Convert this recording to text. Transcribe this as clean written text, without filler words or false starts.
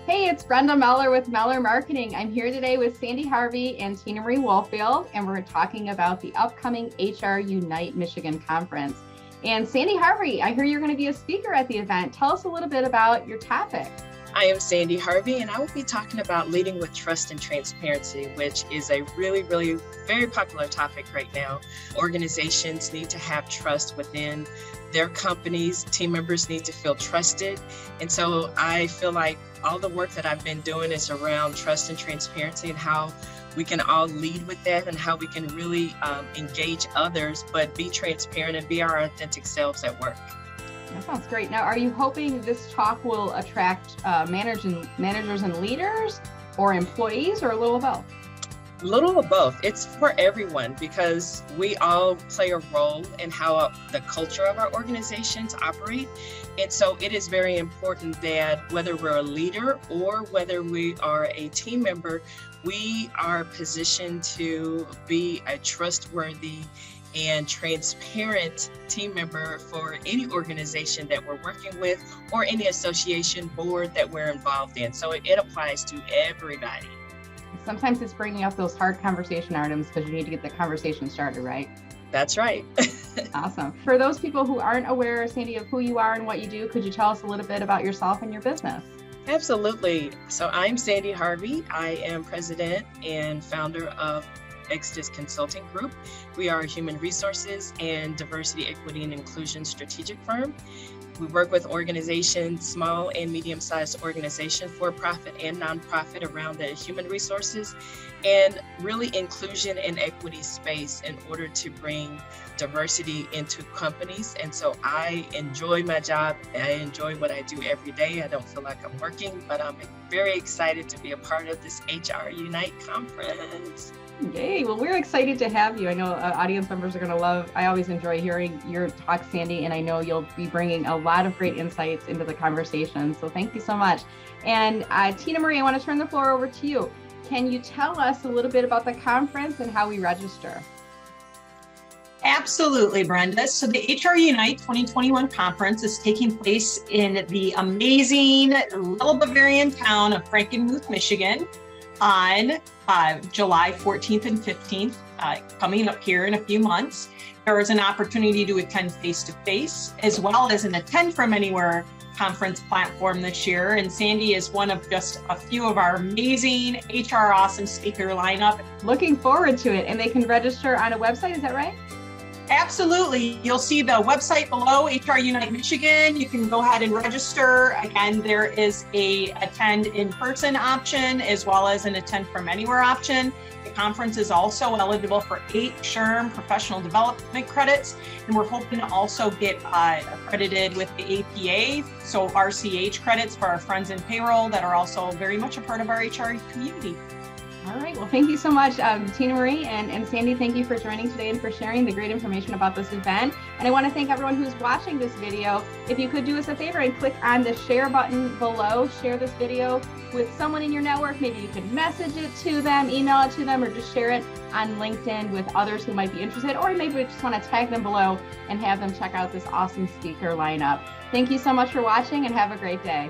Hey, it's Brenda Meller with Meller Marketing. I'm here today with Sandy Harvey and Tina Marie Woolfield, and we're talking about the upcoming HRUnite Michigan conference. And Sandy Harvey, I hear you're going to be a speaker at the event. Tell us a little bit about your topic. I am Sandy Harvey, and I will be talking about leading with trust and transparency, which is a really very popular topic right now. Organizations need to have trust within their companies. Team members need to feel trusted. And so I feel like all the work that I've been doing is around trust and transparency and how we can all lead with that and how we can really engage others, but be transparent and be our authentic selves at work. That sounds great. Now, are you hoping this talk will attract managers and leaders or employees, or a little of both? A little of both. It's for everyone because we all play a role in how the culture of our organizations operate. And so it is very important that whether we're a leader or whether we are a team member, we are positioned to be a trustworthy and transparent team member for any organization that we're working with or any association board that we're involved in. So it applies to everybody. Sometimes it's bringing up those hard conversation items because you need to get the conversation started, right? That's right. Awesome. For those people who aren't aware, Sandy, of who you are and what you do, could you tell us a little bit about yourself and your business? Absolutely. So I'm Sandy Harvey. I am president and founder of Exodus Consulting Group. We are a human resources and diversity, equity, and inclusion strategic firm. We work with organizations, small and medium-sized organizations, for-profit and nonprofit, around the human resources and really inclusion and equity space in order to bring diversity into companies. And so I enjoy my job. I enjoy what I do every day. I don't feel like I'm working, but I'm very excited to be a part of this HRUnite conference. Yay, well, we're excited to have you. I know audience members are going to love, I always enjoy hearing your talk, Sandy, and I know you'll be bringing a lot of great insights into the conversation. So thank you so much. And Tina Marie, I want to turn the floor over to you. Can you tell us a little bit about the conference and how we register? Absolutely, Brenda. So the HRUnite 2021 conference is taking place in the amazing little Bavarian town of Frankenmuth, Michigan on July 14th and 15th, coming up here in a few months. There is an opportunity to attend face-to-face as well as an attend from anywhere conference platform this year. And Sandy is one of just a few of our amazing HR awesome speaker lineup. Looking forward to it. And they can register on a website, is that right? Absolutely. You'll see the website below, HRUnite Michigan. You can go ahead and register. Again, there is a attend in-person option as well as an attend from anywhere option. The conference is also eligible for 8 SHRM professional development credits, and we're hoping to also get accredited with the APA, so RCH credits for our friends in payroll that are also very much a part of our HR community. All right, well, thank you so much, Tina Marie and Sandy. Thank you for joining today and for sharing the great information about this event. And I want to thank everyone who's watching this video. If you could do us a favor and click on the share button below, share this video with someone in your network. Maybe you can message it to them, email it to them, or just share it on LinkedIn with others who might be interested, or maybe we just want to tag them below and have them check out this awesome speaker lineup. Thank you so much for watching and have a great day.